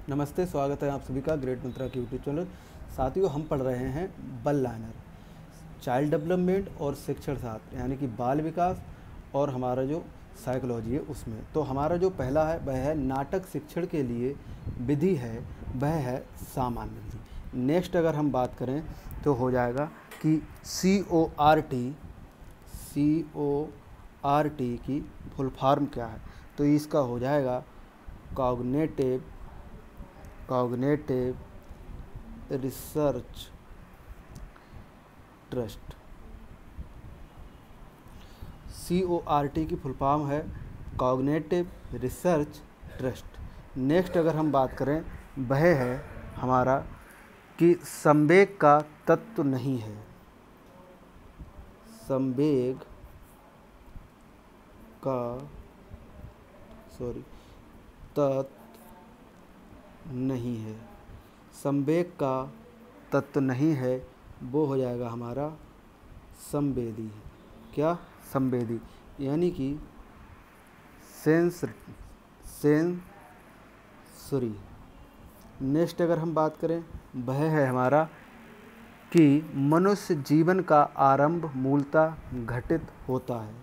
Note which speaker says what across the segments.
Speaker 1: नमस्ते, स्वागत है आप सभी का ग्रेट मंत्रा के यूट्यूब चैनल। साथियों, हम पढ़ रहे हैं बल लाइनर, चाइल्ड डेवलपमेंट और शिक्षण शास्त्र, यानी कि बाल विकास और हमारा जो साइकोलॉजी है उसमें। तो हमारा जो पहला है वह है नाटक शिक्षण के लिए विधि है, वह है सामान्य विधि। नेक्स्ट अगर हम बात करें तो हो जाएगा कि CORT की फुल फॉर्म क्या है। तो इसका हो जाएगा कॉग्निटिव रिसर्च ट्रस्ट। CORT की फुल फॉर्म है कॉग्निटिव रिसर्च ट्रस्ट। नेक्स्ट अगर हम बात करें वह है हमारा कि संवेग का तत्व नहीं है, संवेग का तत्व नहीं है, संवेग का तत्व नहीं है, वो हो जाएगा हमारा संवेदी। क्या? संवेदी, यानी कि सेंसरी। नेक्स्ट अगर हम बात करें वह है हमारा कि मनुष्य जीवन का आरंभ मूलतः घटित होता है,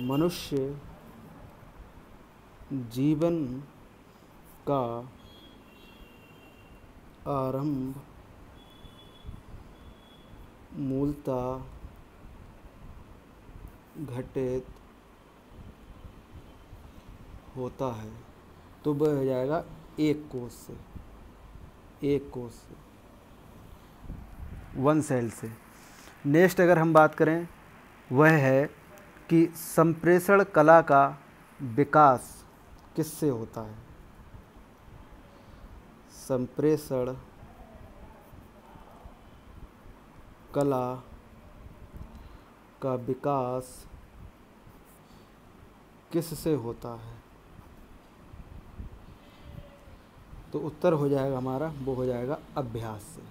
Speaker 1: मनुष्य जीवन का आरंभ मूलतः घटित होता है। तो वह हो जाएगा एक कोष से, वन सेल से। नेक्स्ट अगर हम बात करें वह है कि संप्रेषण कला का विकास किससे होता है, संप्रेषण कला का विकास किससे होता है। तो उत्तर हो जाएगा हमारा, वो हो जाएगा अभ्यास से।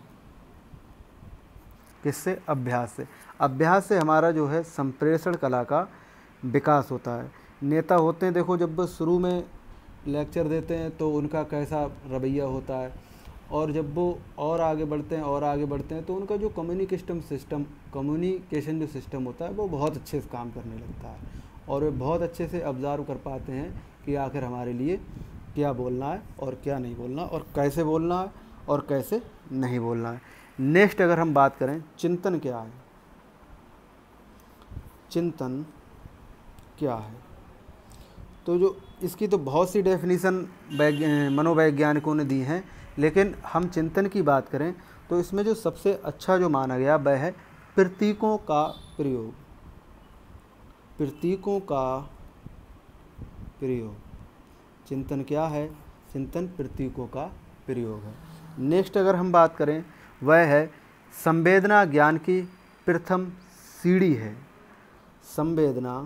Speaker 1: किससे? अभ्यास से। अभ्यास से हमारा जो है संप्रेषण कला का विकास होता है। नेता होते हैं, देखो जब वो शुरू में लेक्चर देते हैं तो उनका कैसा रवैया होता है, और जब वो और आगे बढ़ते हैं तो उनका जो कम्युनिकेशन जो सिस्टम होता है वो बहुत अच्छे से काम करने लगता है, और वे बहुत अच्छे से ऑब्ज़र्व कर पाते हैं कि आखिर हमारे लिए क्या बोलना है और क्या नहीं बोलना, और कैसे बोलना है और कैसे नहीं बोलना है। नेक्स्ट अगर हम बात करें चिंतन क्या है, चिंतन क्या है, तो जो इसकी तो बहुत सी डेफिनेशन मनोवैज्ञानिकों ने दी हैं, लेकिन हम चिंतन की बात करें तो इसमें जो सबसे अच्छा जो माना गया वह है प्रतीकों का प्रयोग। प्रतीकों का प्रयोग, चिंतन क्या है? चिंतन प्रतीकों का प्रयोग है। नेक्स्ट अगर हम बात करें वह है संवेदना ज्ञान की प्रथम सीढ़ी है, संवेदना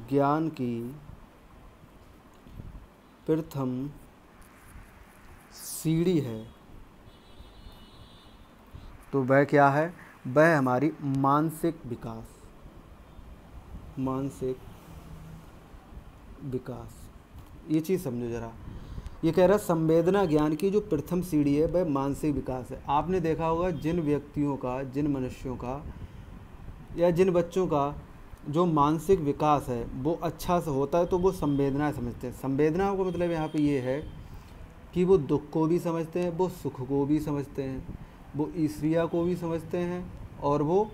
Speaker 1: ज्ञान की प्रथम सीढ़ी है। तो वह क्या है? वह हमारी मानसिक विकास। ये चीज़ समझो ज़रा। ये कह रहा है संवेदना ज्ञान की जो प्रथम सीढ़ी है वह मानसिक विकास है। आपने देखा होगा जिन व्यक्तियों का, जिन मनुष्यों का या जिन बच्चों का जो मानसिक विकास है वो अच्छा से होता है तो वो संवेदना समझते हैं। संवेदना का मतलब यहाँ पे ये है कि वो दुख को भी समझते हैं, वो सुख को भी समझते हैं, वो ईर्ष्या को भी समझते हैं, और वो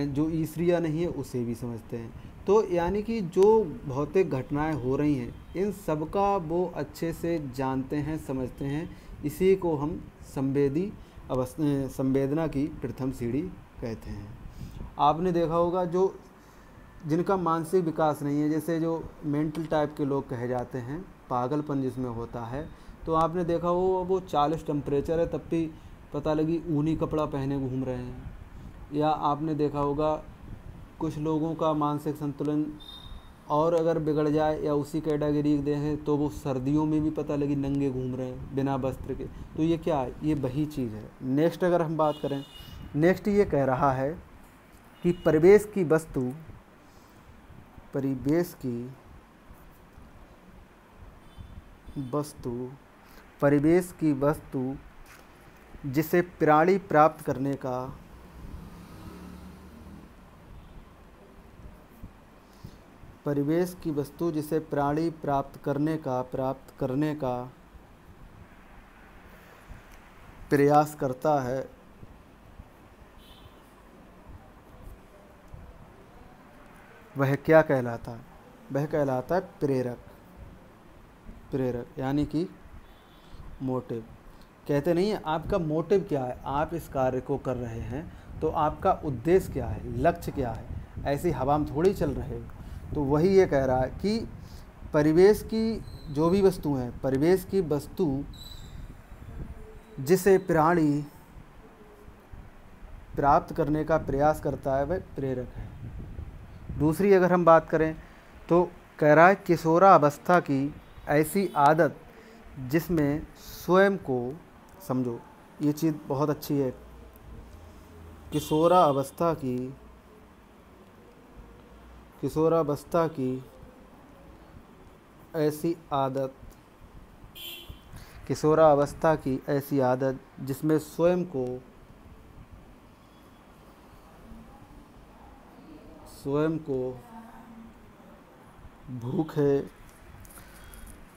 Speaker 1: जो ईर्ष्या नहीं है उसे भी समझते हैं। तो यानी कि जो भौतिक घटनाएं हो रही हैं इन सब का वो अच्छे से जानते हैं, समझते हैं। इसी को हम संवेदना की प्रथम सीढ़ी कहते हैं। आपने देखा होगा जो जिनका मानसिक विकास नहीं है, जैसे जो मेंटल टाइप के लोग कहे जाते हैं, पागलपन जिसमें होता है, तो आपने देखा हो वो 40 टेम्परेचर है तब भी पता लगी ऊनी कपड़ा पहने घूम रहे हैं। या आपने देखा होगा कुछ लोगों का मानसिक संतुलन और अगर बिगड़ जाए या उसी कैटेगरी देखें तो वो सर्दियों में भी पता लगी नंगे घूम रहे हैं बिना वस्त्र के। तो ये क्या है? ये वही चीज़ है। नेक्स्ट अगर हम बात करें, नेक्स्ट ये कह रहा है कि परिवेश की वस्तु, परिवेश की वस्तु जिसे प्राणी प्राप्त करने का परिवेश की वस्तु जिसे प्राणी प्राप्त करने का प्रयास करता है, वह क्या कहलाता है? वह कहलाता है प्रेरक। प्रेरक यानी कि मोटिव। कहते नहीं है आपका मोटिव क्या है, आप इस कार्य को कर रहे हैं तो आपका उद्देश्य क्या है, लक्ष्य क्या है, ऐसी हवा में थोड़ी चल रहे हो। तो वही ये कह रहा है कि परिवेश की जो भी वस्तु हैं, परिवेश की वस्तु जिसे प्राणी प्राप्त करने का प्रयास करता है वह प्रेरक है। दूसरी अगर हम बात करें तो कह रहा है किशोरावस्था की ऐसी आदत जिसमें स्वयं को, समझो ये चीज़ बहुत अच्छी है, किशोरावस्था की ऐसी आदत, किशोरावस्था की ऐसी आदत जिसमें स्वयं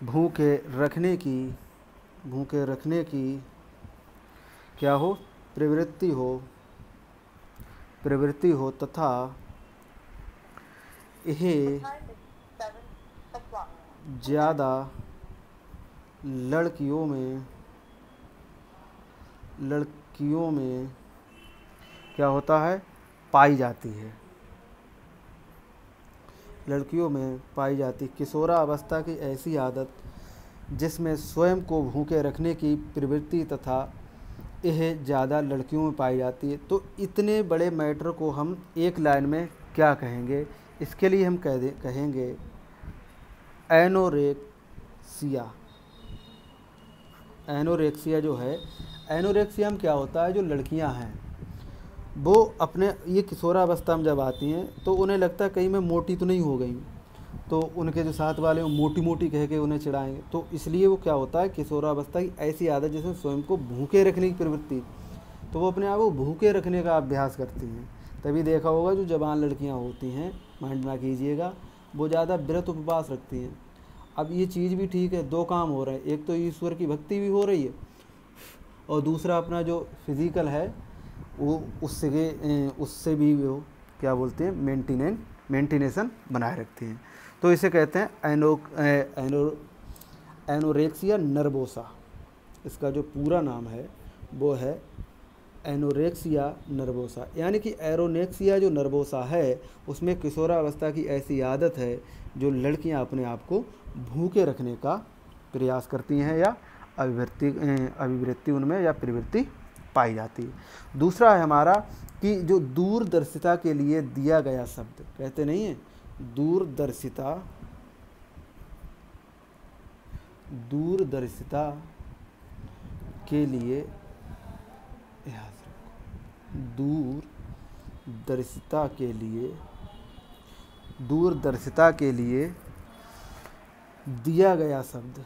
Speaker 1: भूखे रखने की क्या हो, प्रवृत्ति हो तथा यह ज़्यादा लड़कियों में क्या होता है, पाई जाती है। लड़कियों में पाई जाती किशोरावस्था की ऐसी आदत जिसमें स्वयं को भूखे रखने की प्रवृत्ति तथा यह ज़्यादा लड़कियों में पाई जाती है। तो इतने बड़े मैटर को हम एक लाइन में क्या कहेंगे? इसके लिए हम कहेंगे एनोरेक्सिया। एनोरेक्सिया जो है, एनोरेक्सिया में क्या होता है, जो लड़कियां हैं वो अपने ये किशोरावस्था में जब आती हैं तो उन्हें लगता है कहीं मैं मोटी तो नहीं हो गई, तो उनके जो साथ वाले मोटी मोटी कह के उन्हें चिढ़ाएंगे। तो इसलिए वो क्या होता है, किशोरावस्था की ऐसी आदत जिसमें स्वयं को भूखे रखने की प्रवृत्ति, तो वो अपने आप को भूखे रखने का अभ्यास करती हैं। तभी देखा होगा जो जवान लड़कियां होती हैं, माइंड ना कीजिएगा, वो ज़्यादा व्रत उपवास रखती हैं। अब ये चीज़ भी ठीक है, दो काम हो रहे हैं, एक तो ईश्वर की भक्ति भी हो रही है और दूसरा अपना जो फिज़िकल है वो उससे भी वो क्या बोलते हैं, मेंटेनेशन बनाए रखती हैं। तो इसे कहते हैं एनोरेक्सिया नर्वोसा। इसका जो पूरा नाम है वो है एनोरेक्सिया नर्वोसा। यानी कि एरोनेक्सिया जो नर्वोसा है उसमें किशोरावस्था की ऐसी आदत है जो लड़कियां अपने आप को भूखे रखने का प्रयास करती हैं या अभिवृत्ति उनमें या प्रवृत्ति पाई जाती है। दूसरा है हमारा कि जो दूरदर्शिता के लिए दिया गया शब्द, कहते नहीं है दूरदर्शिता के लिए, दूरदर्शिता के लिए दिया गया शब्द।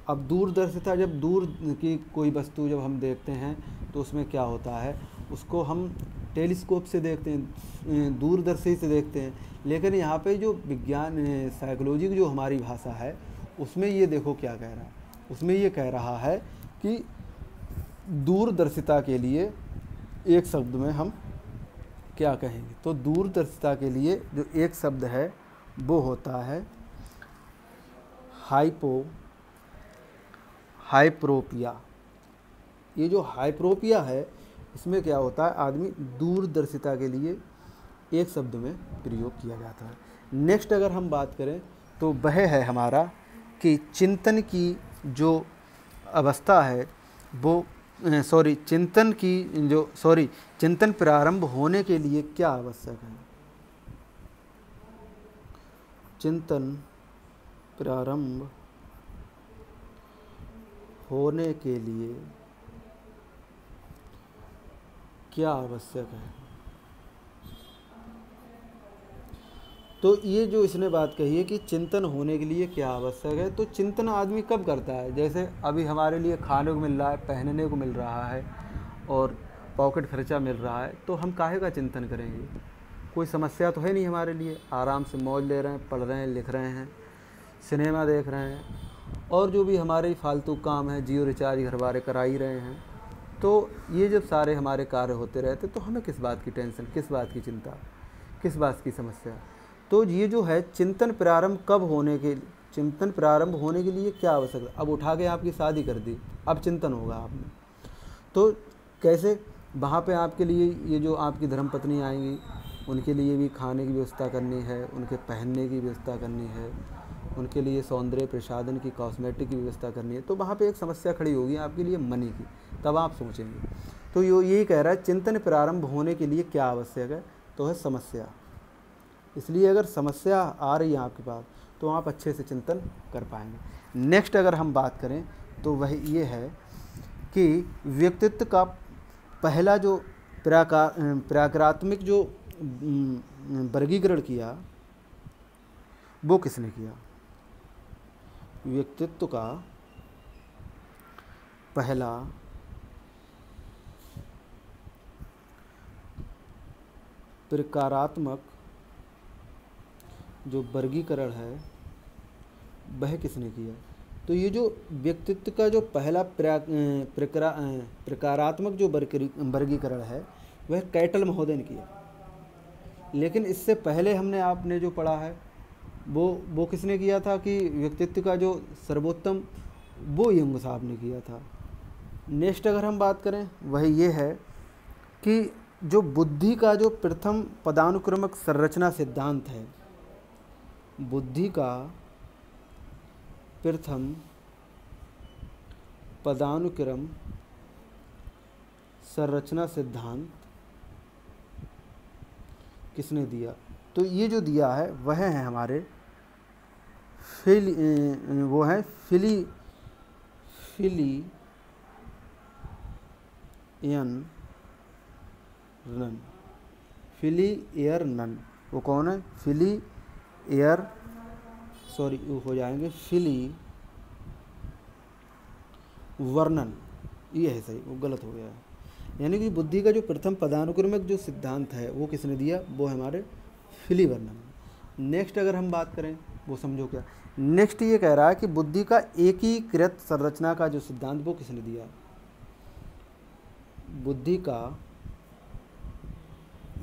Speaker 1: अब दूरदर्शिता, जब दूर की कोई वस्तु जब हम देखते हैं तो उसमें क्या होता है, उसको हम टेलीस्कोप से देखते हैं, दूरदर्शी से देखते हैं। लेकिन यहाँ पे जो विज्ञान साइकोलॉजी की जो हमारी भाषा है उसमें ये देखो क्या कह रहा है, उसमें ये कह रहा है कि दूरदर्शिता के लिए एक शब्द में हम क्या कहेंगे, तो दूरदर्शिता के लिए जो एक शब्द है वो होता है हाइप्रोपिया। ये जो हाइप्रोपिया है इसमें क्या होता है, आदमी दूरदर्शिता के लिए एक शब्द में प्रयोग किया जाता है। नेक्स्ट अगर हम बात करें तो वह है हमारा कि चिंतन की जो अवस्था है वो चिंतन प्रारंभ होने के लिए क्या आवश्यक है। चिंतन प्रारंभ होने के लिए क्या आवश्यक है। तो ये जो इसने बात कही है कि चिंतन होने के लिए क्या आवश्यक है, तो चिंतन आदमी कब करता है? जैसे अभी हमारे लिए खाने को मिल रहा है, पहनने को मिल रहा है और पॉकेट खर्चा मिल रहा है, तो हम काहे का चिंतन करेंगे? कोई समस्या तो है नहीं हमारे लिए, आराम से मौज ले रहे हैं, पढ़ रहे हैं, लिख रहे हैं, सिनेमा देख रहे हैं, और जो भी हमारे फालतू काम है, जियो रिचार्ज घर वाले करा ही रहे हैं। तो ये जब सारे हमारे कार्य होते रहते तो हमें किस बात की टेंशन, किस बात की चिंता, किस बात की समस्या? तो ये जो है चिंतन प्रारंभ कब होने के, चिंतन प्रारंभ होने के लिए क्या आवश्यक है? अब उठा के आपकी शादी कर दी, अब चिंतन होगा आपने, तो कैसे? वहाँ पे आपके लिए ये जो आपकी धर्मपत्नी आएंगी, उनके लिए भी खाने की व्यवस्था करनी है, उनके पहनने की व्यवस्था करनी है, उनके लिए सौंदर्य प्रसाधन की, कॉस्मेटिक की व्यवस्था करनी है, तो वहाँ पे एक समस्या खड़ी होगी आपके लिए मनी की, तब आप सोचेंगे। तो यही कह रहा है चिंतन प्रारंभ होने के लिए क्या आवश्यक है, तो है समस्या। इसलिए अगर समस्या आ रही है आपके पास तो आप अच्छे से चिंतन कर पाएंगे। नेक्स्ट अगर हम बात करें तो वह ये है कि व्यक्तित्व का पहला जो प्राकारात्मक जो वर्गीकरण किया वो किसने किया? व्यक्तित्व का पहला प्रकारात्मक जो वर्गीकरण है वह किसने किया? तो ये जो व्यक्तित्व का जो पहला प्रकारात्मक जो वर्गीकरण है वह कैटल महोदय ने किया। लेकिन इससे पहले हमने आपने जो पढ़ा है वो किसने किया था कि व्यक्तित्व का जो सर्वोत्तम, वो यंग साहब ने किया था। नेक्स्ट अगर हम बात करें वह ये है कि जो बुद्धि का जो प्रथम पदानुक्रमक संरचना सिद्धांत है, बुद्धि का प्रथम पदानुक्रम संरचना सिद्धांत किसने दिया? तो ये जो दिया है वह है हमारे फिलियरनन। वो कौन है? फिलिवर्नन, ये है सही, वो गलत हो गया है। यानी कि बुद्धि का जो प्रथम पदानुक्रमिक जो सिद्धांत है वो किसने दिया? वो है हमारे फिलिवर्नन। नेक्स्ट अगर हम बात करें वो समझो क्या, नेक्स्ट ये कह रहा है कि बुद्धि का एकीकृत संरचना का जो सिद्धांत वो किसने दिया? बुद्धि का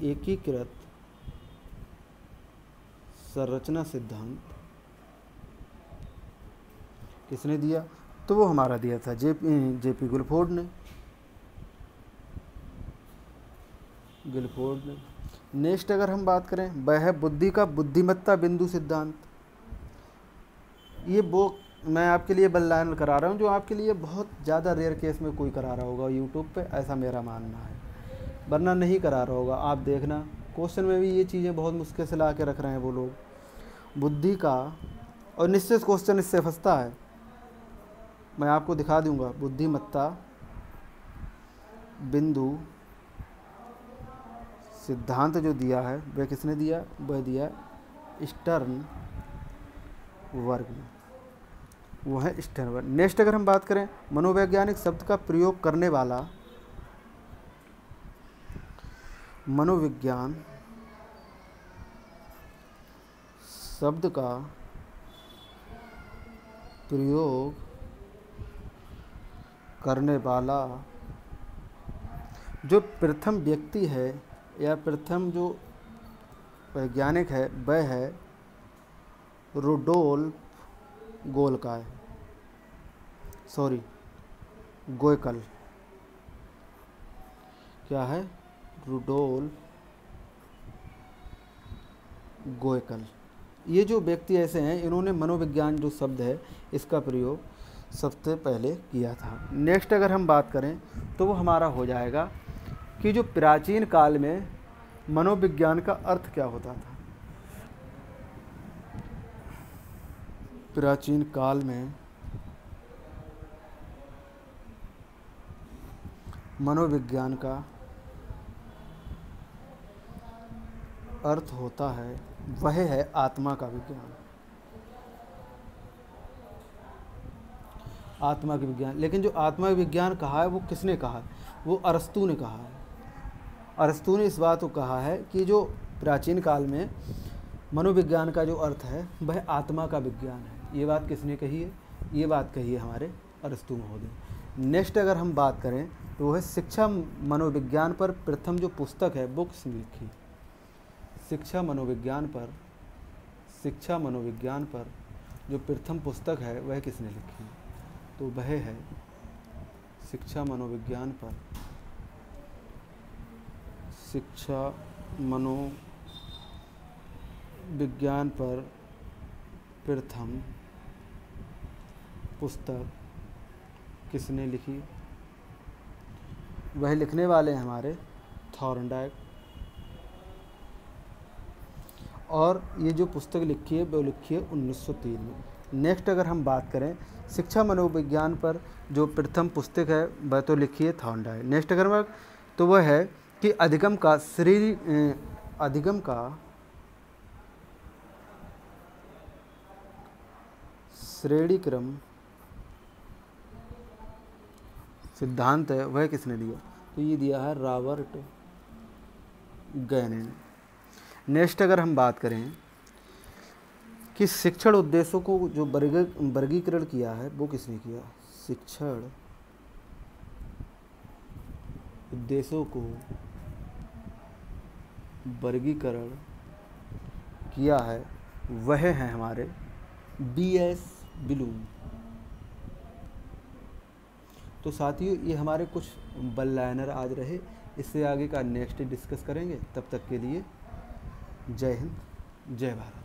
Speaker 1: एकीकृत संरचना सिद्धांत किसने दिया? तो वो हमारा दिया था जेपी गुलफोर्ड ने। नेक्स्ट अगर हम बात करें वह है बुद्धि का बुद्धिमत्ता बिंदु सिद्धांत। ये वो मैं आपके लिए बल्लान करा रहा हूँ जो आपके लिए बहुत ज़्यादा रेयर केस में कोई करा रहा होगा यूट्यूब पे, ऐसा मेरा मानना है, वरना नहीं करा रहा होगा। आप देखना क्वेश्चन में भी ये चीज़ें बहुत मुश्किल से ला के रख रहे हैं वो लोग, बुद्धि का, और निश्चित क्वेश्चन इससे फंसता है। मैं आपको दिखा दूंगा बुद्धिमत्ता बिंदु सिद्धांत जो दिया है वह किसने दिया? वह दिया स्टर्न वर्ग ने, वो है स्टर्न वर्ग। नेक्स्ट अगर हम बात करें मनोवैज्ञानिक शब्द का प्रयोग करने वाला, मनोविज्ञान शब्द का प्रयोग करने वाला जो प्रथम व्यक्ति है या प्रथम जो वैज्ञानिक है वह है रुडोल्फ गोयकल। क्या है? रुडोल्फ गोयकल। ये जो व्यक्ति ऐसे हैं, इन्होंने मनोविज्ञान जो शब्द है इसका प्रयोग सबसे पहले किया था। नेक्स्ट अगर हम बात करें तो वो हमारा हो जाएगा कि जो प्राचीन काल में मनोविज्ञान का अर्थ क्या होता था। प्राचीन काल में मनोविज्ञान का अर्थ होता है वह है आत्मा का विज्ञान। आत्मा का विज्ञान, लेकिन जो आत्मा का विज्ञान कहा है वो किसने कहा है? वो अरस्तू ने कहा है। अरस्तू ने इस बात को कहा है कि जो प्राचीन काल में मनोविज्ञान का जो अर्थ है वह आत्मा का विज्ञान है। ये बात किसने कही है? ये बात कही है हमारे अरस्तू महोदय। नेक्स्ट अगर हम बात करें तो वह शिक्षा मनोविज्ञान पर प्रथम जो पुस्तक है वो किसने लिखी? शिक्षा मनोविज्ञान पर जो प्रथम पुस्तक है वह किसने लिखी? तो वह है शिक्षा मनोविज्ञान पर प्रथम पुस्तक किसने लिखी? वह लिखने वाले हैं हमारे थॉर्नडाइक। और ये जो पुस्तक लिखी है वो लिखी है 1903 में। नेक्स्ट अगर हम बात करें शिक्षा मनोविज्ञान पर जो प्रथम पुस्तक है वह तो लिखी है थॉर्नडाइक। नेक्स्ट अगर तो वह है कि अधिगम का श्रेणी क्रम सिद्धांत है वह किसने दिया? तो ये दिया है रॉबर्ट गैने ने। नेक्स्ट अगर हम बात करें कि शिक्षण उद्देश्यों को जो वर्गीकरण किया है वो किसने किया? शिक्षण उद्देश्यों को वर्गीकरण किया है वह हैं हमारे B.S. ब्लूम। तो साथियों ये हमारे कुछ वन लाइनर आज रहे, इससे आगे का नेक्स्ट डिस्कस करेंगे। तब तक के लिए जय हिंद, जय भारत।